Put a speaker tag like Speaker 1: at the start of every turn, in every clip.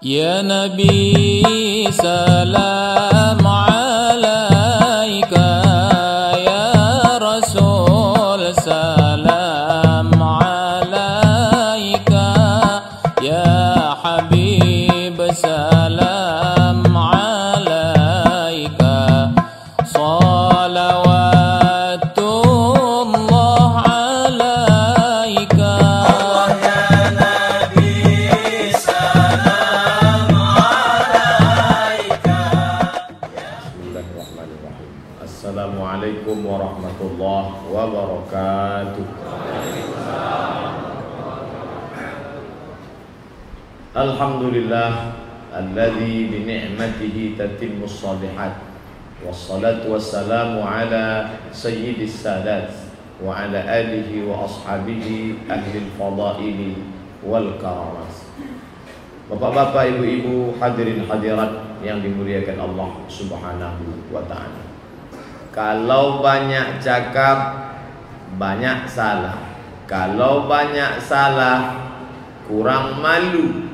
Speaker 1: Ya Nabi salam alaika, ya Rasul salam alaika, ya Habib salam alaika, salawatullah alaika.
Speaker 2: Assalamualaikum warahmatullahi wabarakatuh. Alhamdulillah alladzi bi ni'matihi tatimmus shalihat. Wassalatu wassalamu ala sayyidis sadat wa ala alihi wa ashabihi ahlil fadaili wal karamat. Bapak-bapak, ibu-ibu, hadirin hadirat yang dimuliakan Allah Subhanahu wa ta'ala. Kalau banyak cakap, banyak salah. Kalau banyak salah, kurang malu.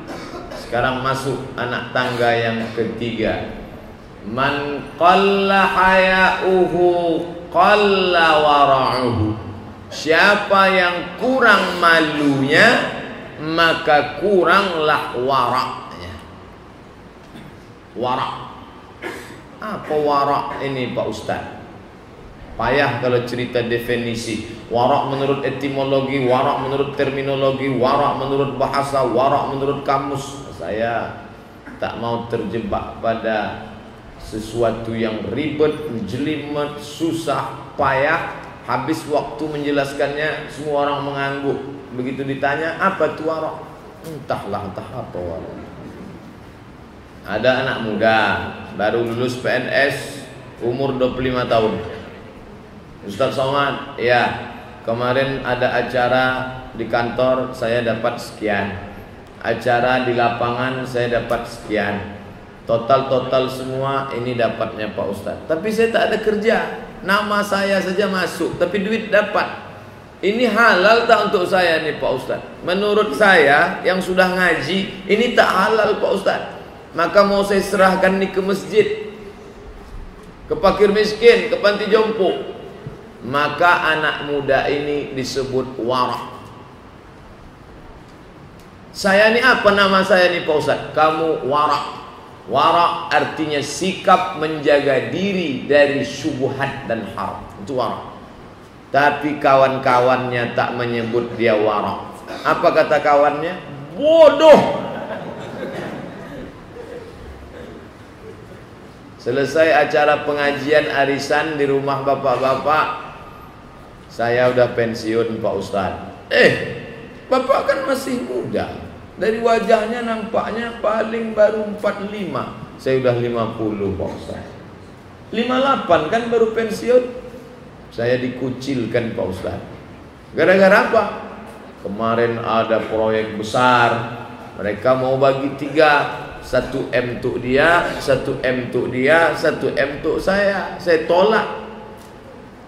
Speaker 2: Sekarang masuk anak tangga yang ketiga. Man qalla haya'uhu qalla wara'uhu. Siapa yang kurang malunya, maka kuranglah waraknya. Warak. Apa warak ini Pak Ustaz? Payah kalau cerita definisi. Warak menurut etimologi, warak menurut terminologi, warak menurut bahasa, warak menurut kamus. Saya tak mau terjebak pada sesuatu yang ribet, jelimet, susah, payah. Habis waktu menjelaskannya, semua orang mengangguk. Begitu ditanya, apa itu warak? Entah apa warak. Ada anak muda baru lulus PNS, umur 25 tahun. Ustaz Somad, ya, kemarin ada acara di kantor, saya dapat sekian. Acara di lapangan saya dapat sekian. Total semua ini dapatnya Pak Ustaz. Tapi saya tak ada kerja. Nama saya saja masuk, tapi duit dapat. Ini halal tak untuk saya nih Pak Ustaz? Menurut saya yang sudah ngaji, ini tak halal Pak Ustaz. Maka mau saya serahkan ini ke masjid, ke fakir miskin, ke panti jompo. Maka anak muda ini disebut warak. Saya ini apa nama saya nih Pak Ustaz? Kamu warak. Warak artinya sikap menjaga diri dari syubhat dan haram. Itu warak. Tapi kawan-kawannya tak menyebut dia warak. Apa kata kawannya? Bodoh. Selesai acara pengajian arisan di rumah bapak-bapak, saya udah pensiun Pak Ustaz. Bapak kan masih muda. Dari wajahnya nampaknya paling baru 45. Saya udah 50 Pak Ustaz. 58 kan baru pensiun. Saya dikucilkan Pak Ustaz. Gara-gara apa? Kemarin ada proyek besar. Mereka mau bagi 3. 1 M untuk dia, 1 M untuk dia, 1 M untuk saya. Saya tolak.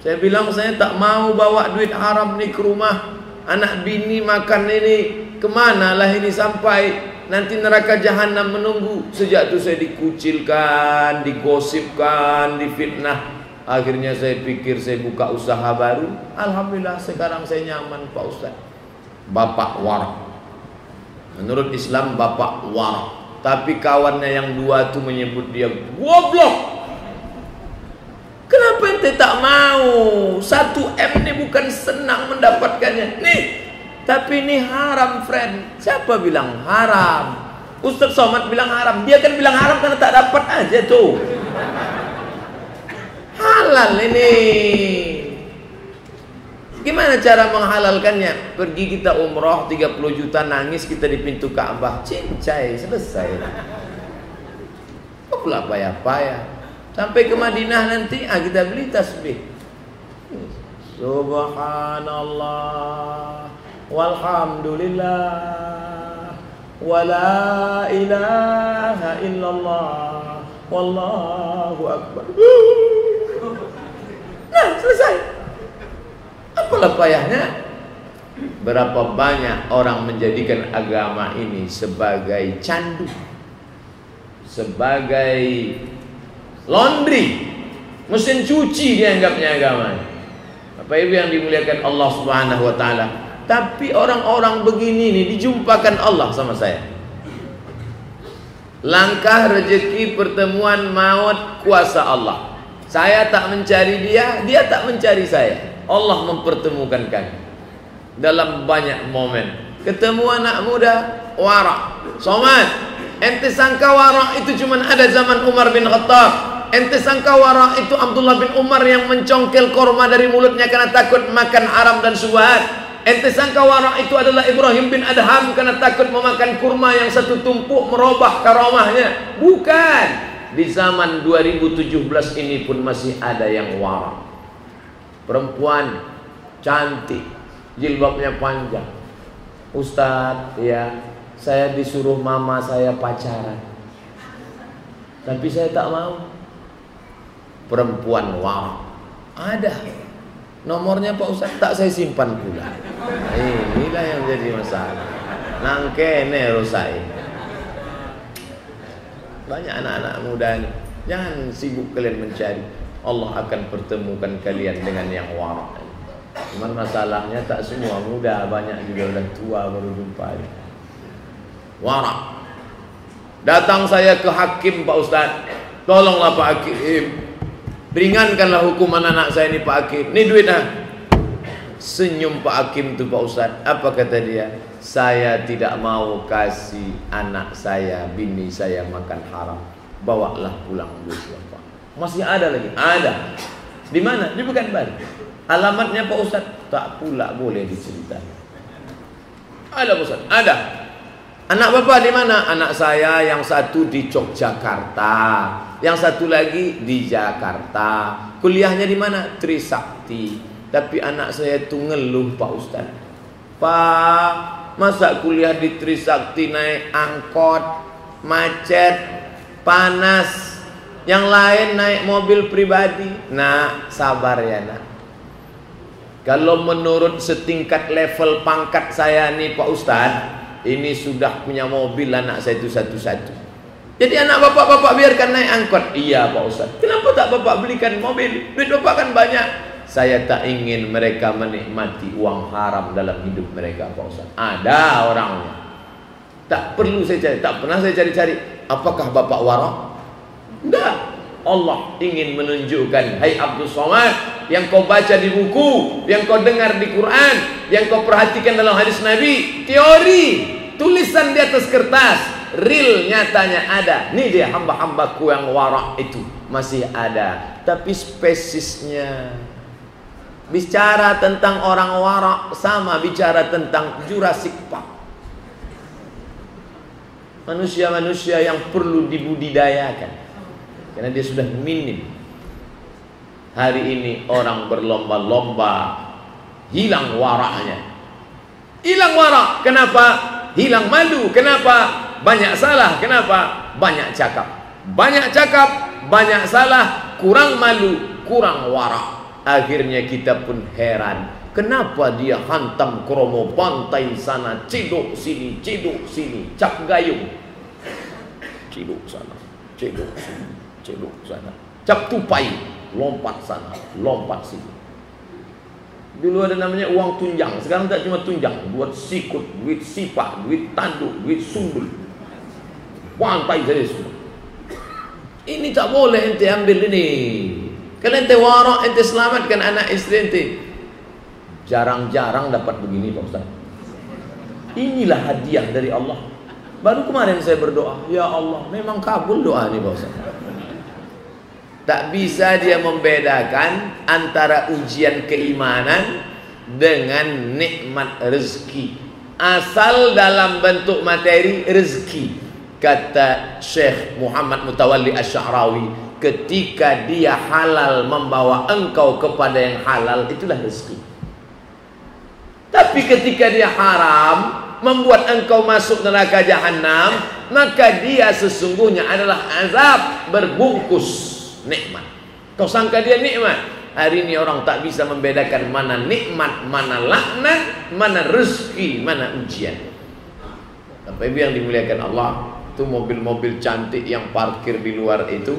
Speaker 2: Saya bilang saya tak mau bawa duit haram nih ke rumah. Anak bini makan ini, kemana lah ini sampai? Nanti neraka jahanam menunggu. Sejak itu saya dikucilkan, digosipkan, difitnah. Akhirnya saya pikir saya buka usaha baru. Alhamdulillah sekarang saya nyaman Pak Ustaz. Bapak warak. Menurut Islam bapak warak. Tapi kawannya yang dua itu menyebut dia goblok. Kenapa ente tak mau? 1 M ini bukan senang mendapatkannya. Nih, tapi ini haram friend. Siapa bilang haram? Ustaz Somad bilang haram. Dia kan bilang haram karena tak dapat aja tuh. Halal ini. Gimana cara menghalalkannya? Pergi kita umroh 30 juta, nangis kita di pintu Ka'bah, cincai, selesai. Kok pula payah-payah? Sampai ke Madinah nanti, kita beli tasbih. Subhanallah, walhamdulillah, wala ilaha illallah, wallahu akbar. Nah, selesai. Apalah payahnya? Berapa banyak orang menjadikan agama ini sebagai candu. sebagai laundry, mesin cuci dianggapnya agama. Bapak Ibu yang dimuliakan Allah Subhanahu wa taala. Tapi orang-orang begini nih dijumpakan Allah sama saya. Langkah rezeki, pertemuan, maut, kuasa Allah. Saya tak mencari dia, dia tak mencari saya. Allah mempertemukan kami dalam banyak momen. Ketemu anak muda, wara, somad. Ente sangka wara itu cuma ada zaman Umar bin Khattab. Ente sangka wara itu Abdullah bin Umar yang mencongkel korma dari mulutnya karena takut makan haram dan syubhat. Ente sangka wara itu adalah Ibrahim bin Adham karena takut memakan kurma yang satu tumpuk merubah karamahnya. Bukan. Di zaman 2017 ini pun masih ada yang wara. Perempuan cantik, jilbabnya panjang. Ustadz, ya, saya disuruh mama saya pacaran, tapi saya tak mau. Perempuan wara ada. Nomornya Pak Ustaz, tak saya simpan pula. Inilah yang jadi masalah. Nangkene rusai. Banyak anak-anak muda ini. Jangan sibuk kalian mencari. Allah akan pertemukan kalian dengan yang wara. Cuman masalahnya tak semua muda, banyak juga udah tua baru jumpa. Wara. Datang saya ke hakim, Pak Ustaz. Tolonglah Pak Hakim, ringankanlah hukuman anak saya ini Pak Hakim. Ini duitnya. Senyum Pak Hakim tuh Pak Ustaz. Apa kata dia? Saya tidak mau kasih anak saya, bini saya makan haram. Bawalah pulang duitnya Pak. Masih ada lagi? Ada. Di mana? Di Pekanbaru. Alamatnya Pak Ustaz? Tak pula boleh diceritakan. Ada Pak Ustaz? Ada. Anak Bapak di mana? Anak saya yang satu di Yogyakarta, yang satu lagi di Jakarta. Kuliahnya di mana? Trisakti. Tapi anak saya itu ngeluh Pak Ustaz. Pak, masa kuliah di Trisakti naik angkot, macet, panas, yang lain naik mobil pribadi. Nah, sabar ya nak. Kalau menurut setingkat level pangkat saya nih Pak Ustaz, ini sudah punya mobil anak saya itu satu-satu. Jadi anak bapak-bapak biarkan naik angkot. Iya Pak Ustaz. Kenapa tak bapak belikan mobil? Duit bapak kan banyak. Saya tak ingin mereka menikmati uang haram dalam hidup mereka Pak Ustaz. Ada orangnya. Tak perlu saya cari. Tak pernah saya cari-cari. Apakah bapak wara? Enggak. Allah ingin menunjukkan, hai Abdul Somad, yang kau baca di buku, yang kau dengar di Quran, yang kau perhatikan dalam hadis Nabi, teori, tulisan di atas kertas, real nyatanya ada. Ini dia hamba-hambaku yang wara itu masih ada. Tapi spesiesnya, bicara tentang orang wara sama bicara tentang Jurassic Park. Manusia-manusia yang perlu dibudidayakan karena dia sudah minim. Hari ini orang berlomba-lomba hilang waraknya. Hilang warak. Kenapa? Hilang malu. Kenapa? Banyak salah. Kenapa? Banyak cakap. Banyak cakap, banyak salah, kurang malu, kurang warak. Akhirnya kita pun heran. Kenapa dia hantam kromo pantai sana, cedok sini, cap gayung, cedok sana, cedok sini, cedok sana, cap tupai, lompat sana, lompat sini. Dulu ada namanya uang tunjang, sekarang tak cuma tunjang, buat sikut, duit sipak, duit tanduk, duit sundul, pantai saja semua. Ini tak boleh ente ambil ini. Kalau ente warak, ente selamatkan anak istri ente. Jarang-jarang dapat begini Pak Ustaz. Inilah hadiah dari Allah. Baru kemarin saya berdoa, ya Allah, memang kabul doa ini Pak Ustaz. Tak bisa dia membedakan antara ujian keimanan dengan nikmat rezeki. Asal dalam bentuk materi rezeki. Kata Syekh Muhammad Mutawalli Asy-Sya'rawi, ketika dia halal membawa engkau kepada yang halal, itulah rezeki. Tapi ketika dia haram membuat engkau masuk neraka jahanam, maka dia sesungguhnya adalah azab berbungkus nikmat. Kau sangka dia nikmat. Hari ini orang tak bisa membedakan mana nikmat, mana laknat, mana rezeki, mana ujian. Bapak Ibu yang dimuliakan Allah, Itu mobil-mobil cantik yang parkir di luar itu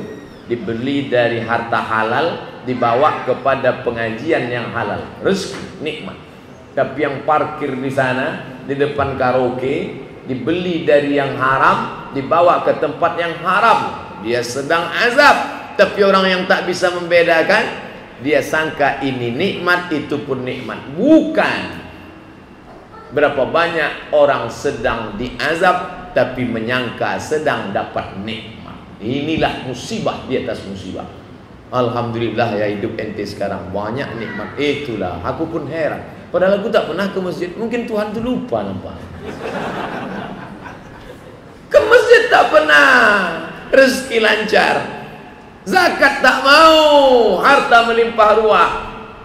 Speaker 2: dibeli dari harta halal, dibawa kepada pengajian yang halal. Rezeki, nikmat. Tapi yang parkir di sana, di depan karaoke, dibeli dari yang haram, dibawa ke tempat yang haram. Dia sedang azab. Tapi orang yang tak bisa membedakan, dia sangka ini nikmat, itu pun nikmat. Bukan. Berapa banyak orang sedang diazab tapi menyangka sedang dapat nikmat. Inilah musibah di atas musibah. Alhamdulillah ya, hidup ente sekarang banyak nikmat. Itulah aku pun heran. Padahal aku tak pernah ke masjid. Mungkin Tuhan tu lupa nampak. Ke masjid tak pernah. Rezeki lancar. Zakat tak mau, harta melimpah ruah.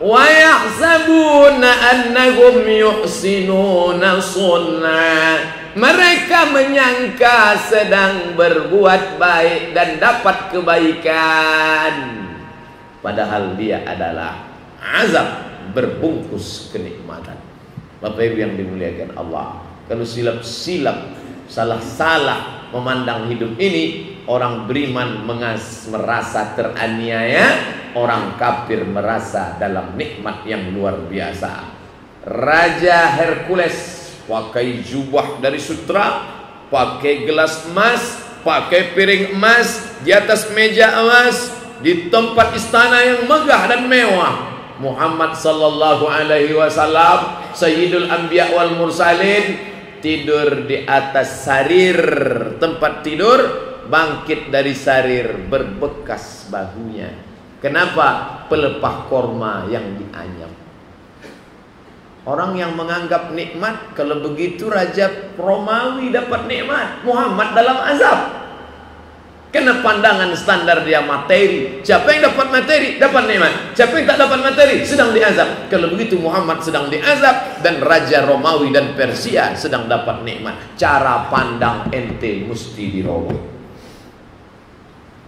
Speaker 2: Wa yahsabuna annahum yuhsinuna sunna. Mereka menyangka sedang berbuat baik dan dapat kebaikan, padahal dia adalah azab berbungkus kenikmatan. Bapak Ibu yang dimuliakan Allah, kalau silap-silap, salah-salah memandang hidup ini, orang beriman merasa teraniaya, orang kafir merasa dalam nikmat yang luar biasa. Raja Hercules pakai jubah dari sutra, pakai gelas emas, pakai piring emas, di atas meja emas, di tempat istana yang megah dan mewah. Muhammad sallallahu alaihi wasallam, Sayyidul Anbiya wal Mursalin, tidur di atas sarir tempat tidur, bangkit dari sarir berbekas bahunya. Kenapa? Pelepah korma yang dianyam. Orang yang menganggap nikmat, kalau begitu Raja Romawi dapat nikmat, Muhammad dalam azab. Karena pandangan standar dia materi. Siapa yang dapat materi, dapat nikmat. Siapa yang tak dapat materi, sedang diazab. Kalau begitu Muhammad sedang diazab, dan Raja Romawi dan Persia sedang dapat nikmat. Cara pandang ente mesti dirubah.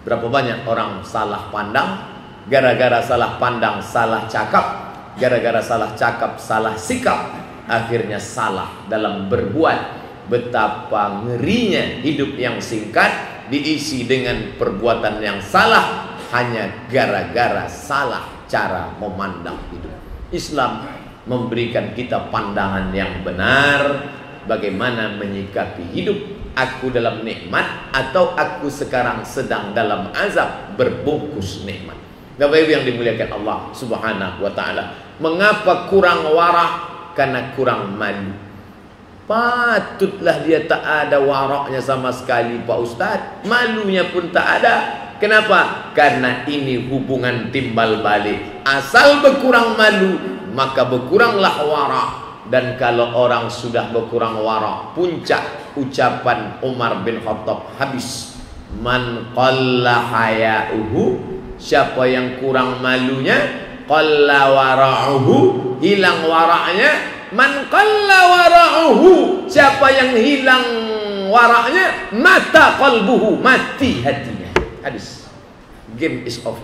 Speaker 2: Berapa banyak orang salah pandang, gara-gara salah pandang salah cakap, gara-gara salah cakap salah sikap, akhirnya salah dalam berbuat. Betapa ngerinya hidup yang singkat diisi dengan perbuatan yang salah, hanya gara-gara salah cara memandang hidup. Islam memberikan kita pandangan yang benar, bagaimana menyikapi hidup. Aku dalam nikmat atau aku sekarang sedang dalam azab berbungkus nikmat. Bapak Ibu yang dimuliakan Allah Subhanahu wa taala, mengapa kurang warah? Karena kurang malu. Patutlah dia tak ada waraknya sama sekali Pak Ustadz, malunya pun tak ada. Kenapa? Karena ini hubungan timbal balik. Asal berkurang malu, maka berkuranglah warak. Dan kalau orang sudah berkurang warak, puncak ucapan Umar bin Khattab habis. Man qalla haya'uhu, siapa yang kurang malunya, qalla wara'uhu, hilang waraknya. Man qalla wara'uhu, siapa yang hilang waraknya, mata qalbuhu, mati hatinya. Hadis. Game is over.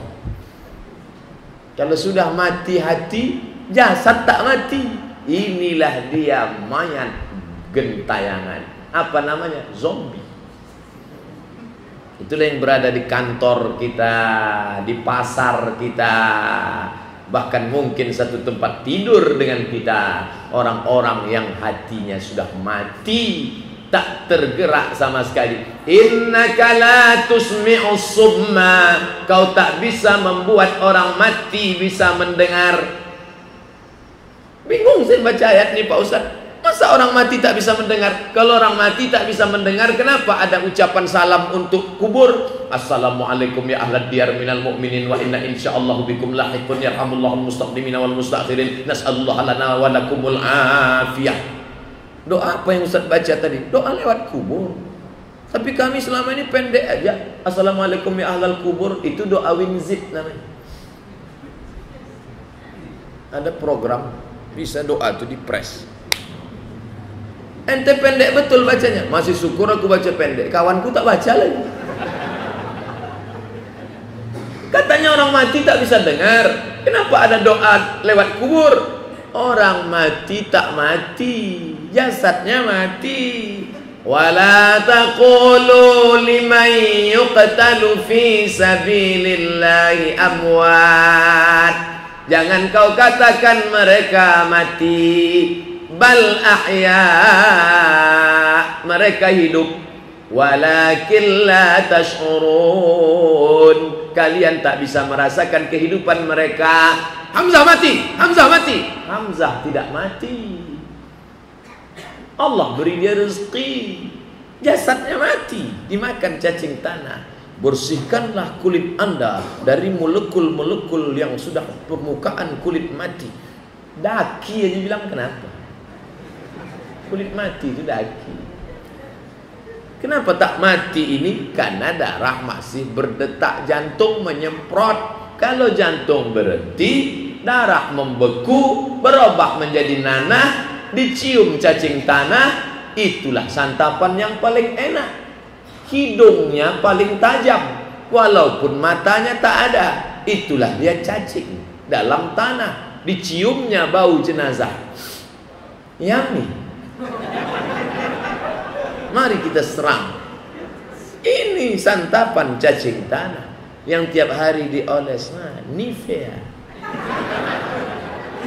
Speaker 2: Kalau sudah mati hati, jasad tak mati. Inilah dia mayat gentayangan. Apa namanya? Zombie. Itulah yang berada di kantor kita, di pasar kita, bahkan mungkin satu tempat tidur dengan kita. Orang-orang yang hatinya sudah mati, tak tergerak sama sekali. Innaka la tusmi'us summa, kau tak bisa membuat orang mati bisa mendengar. Bingung saya baca ayat ini Pak Ustaz. Masa orang mati tak bisa mendengar? Kalau orang mati tak bisa mendengar, kenapa ada ucapan salam untuk kubur? Assalamualaikum ya ahlad diyar minal mu'minin wa inna insyaallahu bikum lahiqun yarhamullahul mustaqdimina wal mustakhirin nas'alullah lana wa lakumul afiyah. Doa apa yang Ustaz baca tadi? Doa lewat kubur. Tapi kami selama ini pendek aja. Assalamualaikum ya ahlal kubur, itu doa winzip namanya. Ada program bisa doa itu di press. Ente pendek betul bacanya. Masih syukur aku baca pendek, kawanku tak baca lagi. Katanya orang mati tak bisa dengar. Kenapa ada doa lewat kubur? Orang mati tak mati, jasadnya mati. Wala taqulu liman yuqtalu fi sabilillahi amwat. Jangan kau katakan mereka mati. Bal ahya, mereka hidup. Walakin la tash'urun, kalian tak bisa merasakan kehidupan mereka. Hamzah mati, Hamzah mati. Hamzah tidak mati. Allah beri dia rezeki, jasadnya mati, dimakan cacing tanah. Bersihkanlah kulit anda dari molekul-molekul yang sudah permukaan kulit mati. Daki aja bilang kenapa? Kulit mati itu daki. Kenapa tak mati ini? Karena darah masih berdetak, jantung menyemprot. Kalau jantung berhenti, darah membeku, berubah menjadi nanah, dicium cacing tanah. Itulah santapan yang paling enak. Hidungnya paling tajam, walaupun matanya tak ada. Itulah dia cacing dalam tanah. Diciumnya bau jenazah. Yummy. Mari kita serang. Ini santapan cacing tanah yang tiap hari dioles. Nivea.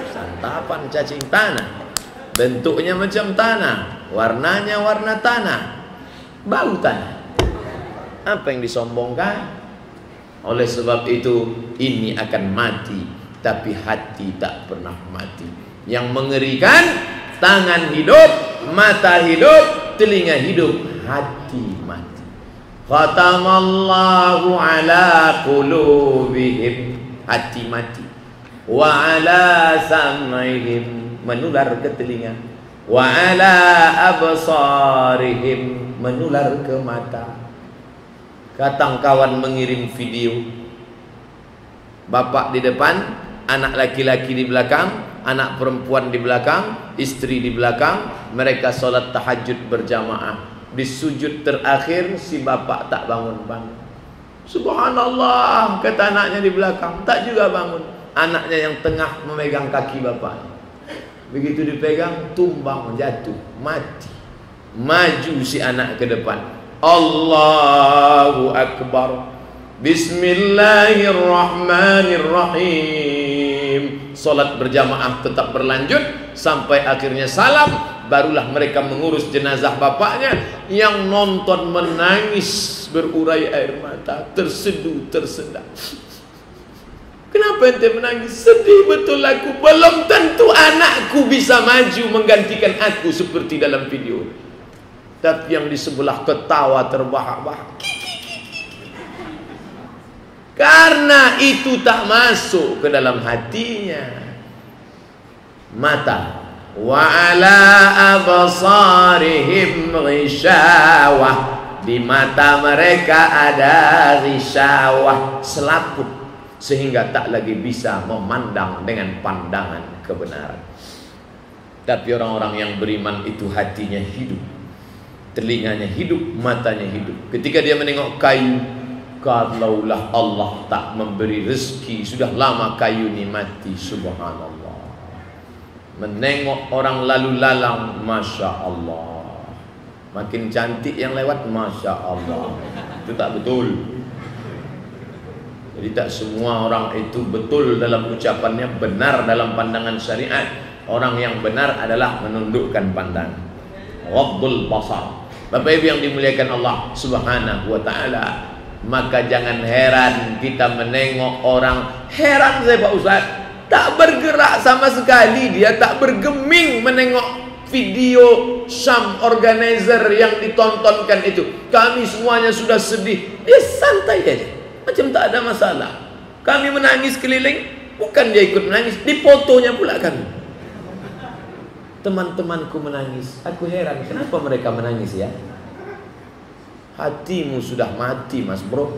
Speaker 2: Santapan cacing tanah. Bentuknya macam tanah, warnanya warna tanah, bau tanah. Apa yang disombongkan? Oleh sebab itu, ini akan mati, tapi hati tak pernah mati. Yang mengerikan, tangan hidup, mata hidup, telinga hidup, hati mati. Khatamallahu ala qulubihim, hati mati. Wa ala sam'ihim, menular ke telinga. Wa ala absarihim, menular ke mata. Katang kawan mengirim video, bapak di depan, anak laki-laki di belakang, anak perempuan di belakang, istri di belakang. Mereka solat tahajud berjamaah. Di sujud terakhir si bapak tak bangun-bangun. Subhanallah, kata anaknya di belakang, tak juga bangun. Anaknya yang tengah memegang kaki bapak. Begitu dipegang, tumbang, jatuh, mati. Maju si anak ke depan. Allahu Akbar. Bismillahirrahmanirrahim. Salat berjamaah tetap berlanjut sampai akhirnya salam. Barulah mereka mengurus jenazah bapaknya yang nonton menangis berurai air mata, terseduh, tersedak. Kenapa ente menangis? Sedih betul aku. Belum tentu anakku bisa maju menggantikan aku seperti dalam video. Tapi yang di sebelah ketawa terbahak-bahak. Karena itu tak masuk ke dalam hatinya. Mata. Wa ala absarihim ghishawah. Di mata mereka ada ghishawah, selaput, sehingga tak lagi bisa memandang dengan pandangan kebenaran. Tapi orang-orang yang beriman itu hatinya hidup, telinganya hidup, matanya hidup. Ketika dia menengok kayu, kalaulah Allah tak memberi rezeki, sudah lama kayu ini mati. Subhanallah. Menengok orang lalu lalang, Masya Allah, makin cantik yang lewat, Masya Allah. Itu tak betul. Jadi tak semua orang itu betul dalam ucapannya, benar dalam pandangan syariat. Orang yang benar adalah menundukkan pandangan, ghaddul basar. Bapak Ibu yang dimuliakan Allah Subhanahu wa taala, maka jangan heran kita menengok orang. Heran saya Pak Ustaz, tak bergerak sama sekali, dia tak bergeming menengok video Syam organizer yang ditontonkan itu. Kami semuanya sudah sedih, dia santai aja, macam tak ada masalah. Kami menangis keliling, bukan dia ikut menangis, di fotonya pula kami. Teman-temanku menangis, aku heran kenapa mereka menangis ya. Hatimu sudah mati mas bro.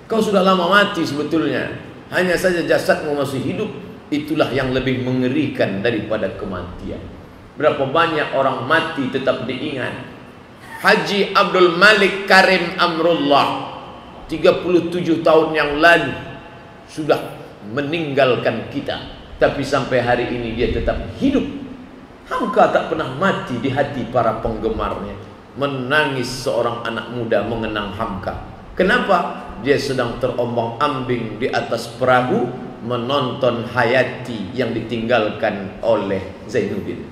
Speaker 2: Kau sudah lama mati sebetulnya. Hanya saja jasadmu masih hidup. Itulah yang lebih mengerikan daripada kematian. Berapa banyak orang mati tetap diingat. Haji Abdul Malik Karim Amrullah 37 tahun yang lalu sudah meninggalkan kita, tapi sampai hari ini dia tetap hidup. Hamka tak pernah mati di hati para penggemarnya. Menangis seorang anak muda mengenang Hamka. Kenapa? Dia sedang terombang-ambing di atas perahu menonton hayati yang ditinggalkan oleh Zainuddin.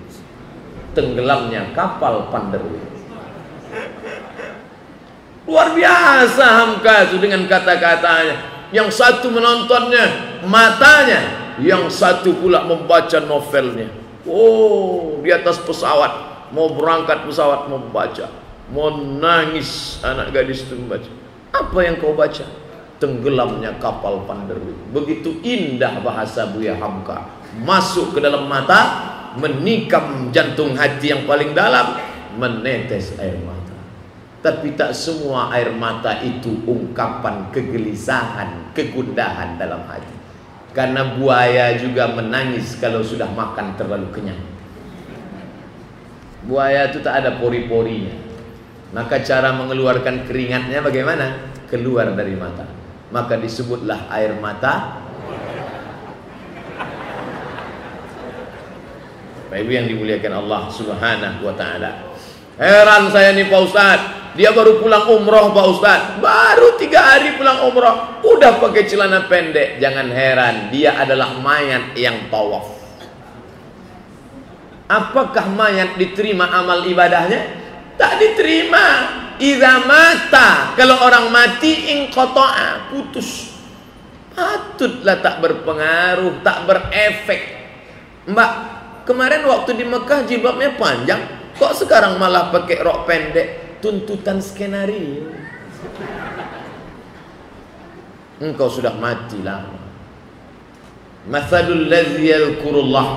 Speaker 2: Tenggelamnya kapal Panderwi. Luar biasa Hamka itu dengan kata-katanya. Yang satu menontonnya matanya, yang satu pula membaca novelnya. Oh, di atas pesawat, mau berangkat pesawat membaca, mau nangis anak gadis itu membaca. Apa yang kau baca? Tenggelamnya kapal Panderwi. Begitu indah bahasa Buya Hamka, masuk ke dalam mata, menikam jantung hati yang paling dalam, menetes air mata. Tapi tak semua air mata itu ungkapan kegelisahan, kegundahan dalam hati. Karena buaya juga menangis kalau sudah makan terlalu kenyang. Buaya itu tak ada pori-porinya. Maka cara mengeluarkan keringatnya bagaimana? Keluar dari mata. Maka disebutlah air mata. Bapak Ibu yang dimuliakan Allah Subhanahu wa ta'ala. Heran saya nih Pak Ustadz. Dia baru pulang umroh Pak Ustadz. Baru 3 hari pulang umroh, udah pakai celana pendek. Jangan heran, dia adalah mayat yang tawaf. Apakah mayat diterima amal ibadahnya? Tak diterima. Idza mata, kalau orang mati inqata'a, putus. Patutlah tak berpengaruh, tak berefek. Mbak, kemarin waktu di Mekah jilbabnya panjang, kok sekarang malah pakai rok pendek? Tuntutan skenario. Engkau sudah mati lama. Mathalul ladzi yadhkurullah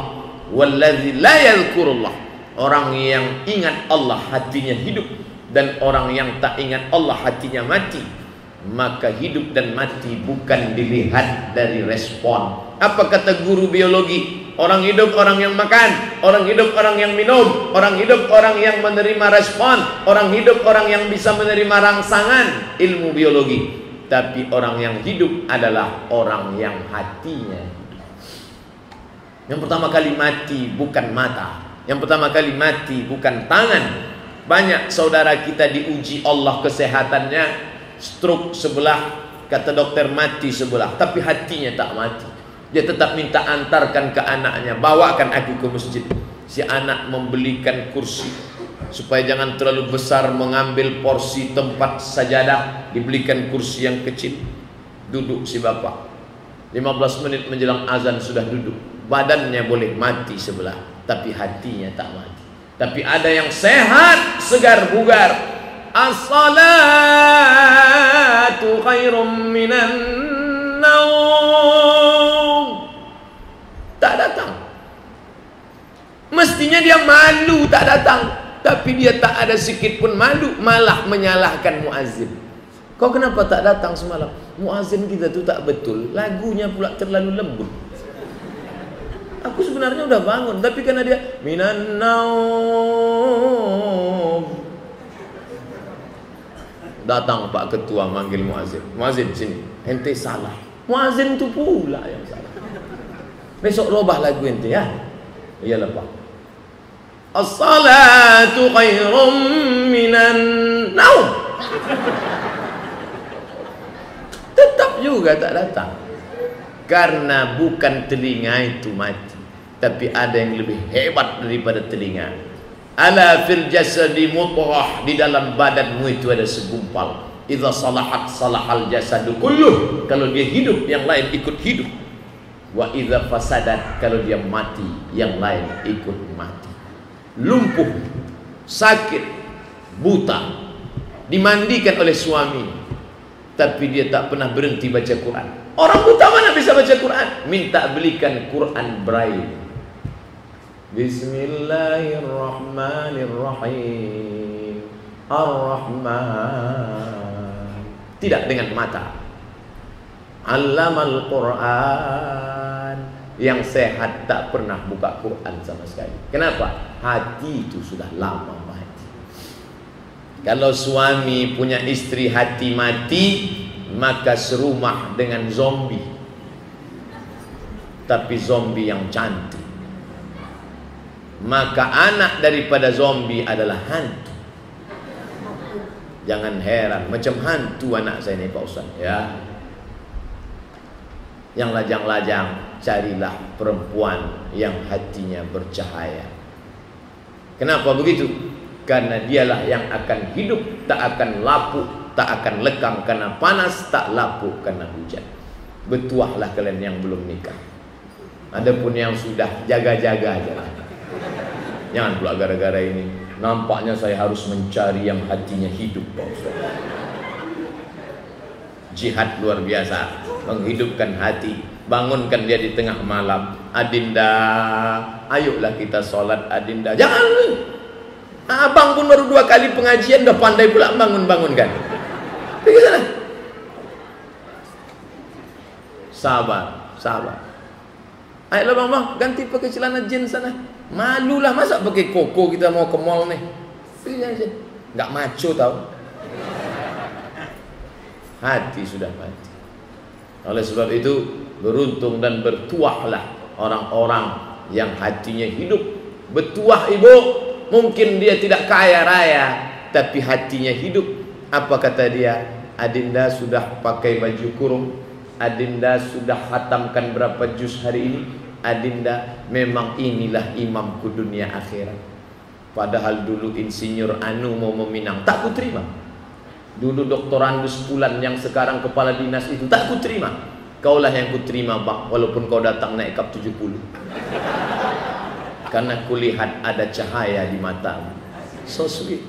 Speaker 2: wal ladzi la yadhkurullah. Orang yang ingat Allah hatinya hidup, dan orang yang tak ingat Allah hatinya mati. Maka hidup dan mati bukan dilihat dari respon. Apa kata guru biologi? Orang hidup orang yang makan, orang hidup orang yang minum, orang hidup orang yang menerima respon, orang hidup orang yang bisa menerima rangsangan ilmu biologi. Tapi orang yang hidup adalah orang yang hatinya. Yang pertama kali mati bukan mata, yang pertama kali mati bukan tangan. Banyak saudara kita diuji Allah kesehatannya, stroke sebelah, kata dokter mati sebelah, tapi hatinya tak mati. Dia tetap minta antarkan ke anaknya, bawakan aku ke masjid. Si anak membelikan kursi supaya jangan terlalu besar mengambil porsi tempat sajadah, dibelikan kursi yang kecil. Duduk si bapak. 15 menit menjelang azan sudah duduk. Badannya boleh mati sebelah, tapi hatinya tak mati. Tapi ada yang sehat, segar bugar. As-salatu khairum minan naum. Tak datang. Mestinya dia malu tak datang, tapi dia tak ada sedikit pun malu, malah menyalahkan muazzin. Kau kenapa tak datang semalam? Muazzin kita tu tak betul, lagunya pula terlalu lembut. Aku sebenarnya udah bangun, tapi karena dia minan naum. Datang Pak Ketua manggil muazzin. Muazzin sini, ente salah. Muazzin tu pula yang salah. Besok robah lagu ente ya. Iyalah Pak. As-salatu khairum minan naum. Tetap juga tak datang. Karena bukan telinga itu mati, tapi ada yang lebih hebat daripada telinga. Ala fil jasadi mudghah, di dalam badanmu itu ada segumpal. Idza salahat salahal jasadu kulluh, kalau dia hidup yang lain ikut hidup. Wa idza fasadat, kalau dia mati yang lain ikut mati. Lumpuh, sakit, buta, dimandikan oleh suami, tapi dia tak pernah berhenti baca Quran. Orang buta mana bisa baca Quran? Minta belikan Quran Braille. Bismillahirrahmanirrahim. Ar-Rahman. Tidak dengan mata. Allamal Quran. Yang sehat tak pernah buka Quran sama sekali. Kenapa? Hati itu sudah lama mati. Kalau suami punya istri hati mati, maka serumah dengan zombie. Tapi zombie yang cantik. maka anak daripada zombie adalah hantu. Jangan heran, macam hantu anak saya ini Pak Ustaz, ya. Yang lajang-lajang, carilah perempuan yang hatinya bercahaya. Kenapa begitu? Karena dialah yang akan hidup, tak akan lapuk, tak akan lekang karena panas, tak lapuk karena hujan. Bertuahlah kalian yang belum nikah. Adapun yang sudah, jaga-jaga aja. Jangan pula gara-gara ini nampaknya saya harus mencari yang hatinya hidup, Pak Ustaz. Jihad luar biasa, menghidupkan hati, bangunkan dia di tengah malam. Adinda, ayolah kita sholat Adinda. Jangan, abang pun baru 2 kali pengajian udah pandai pula bangun-bangunkan. Begitulah. Sabar, sabar. Ayolah bang, ganti pakai celana jeans sana. Malulah, masa pakai koko kita mau ke mall nih. Nggak maco tau. Hati sudah mati. Oleh sebab itu, beruntung dan bertuahlah orang-orang yang hatinya hidup. Bertuah ibu, mungkin dia tidak kaya raya, tapi hatinya hidup. Apa kata dia? Adinda sudah pakai baju kurung, Adinda sudah khatamkan berapa juz hari ini, Adinda memang inilah imamku dunia akhirat. Padahal dulu insinyur Anu mau meminang, tak kuterima. Dulu doktorandus Pulan yang sekarang kepala dinas itu, tak kuterima. Kaulah yang kuterima bang, walaupun kau datang naik kap 70. Karena kulihat ada cahaya di matamu. So sweet.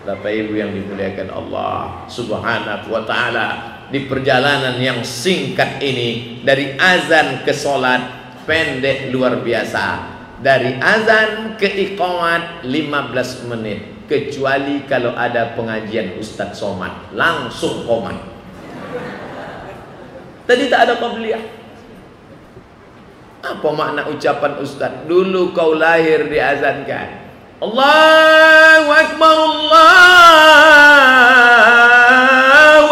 Speaker 2: Bapak Ibu yang dimuliakan Allah Subhanahu wa ta'ala, di perjalanan yang singkat ini, dari azan ke solat pendek luar biasa. Dari azan ke iqamat 15 menit, kecuali kalau ada pengajian Ustadz Somad, langsung qomat. Tadi tak ada qabliyah. Apa makna ucapan Ustadz? Dulu kau lahir diazankan, Allahu Akbar, Allahu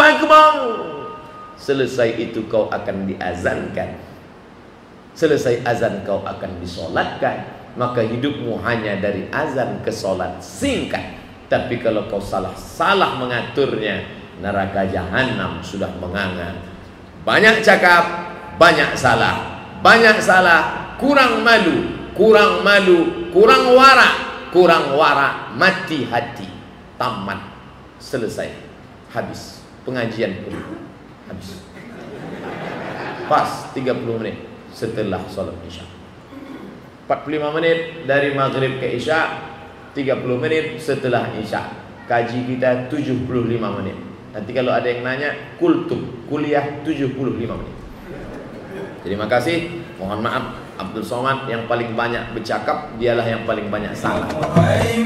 Speaker 2: Akbar. Selesai itu kau akan diazankan. Selesai azan kau akan disolatkan. Maka hidupmu hanya dari azan ke solat, singkat. Tapi kalau kau salah mengaturnya, neraka jahanam sudah menganga. Banyak cakap, banyak salah. Banyak salah, kurang malu, kurang malu, kurang warak, kurang warak, mati hati, tamat, selesai, habis. Pengajian pun habis. Pas 30 menit setelah sholat isya, 45 menit dari maghrib ke isya, 30 menit setelah isya. Kaji kita 75 menit. Nanti kalau ada yang nanya, kultum, kuliah 75 menit. Terima kasih. Mohon maaf, Abdul Somad yang paling banyak bercakap, dialah yang paling banyak salah.
Speaker 3: Hey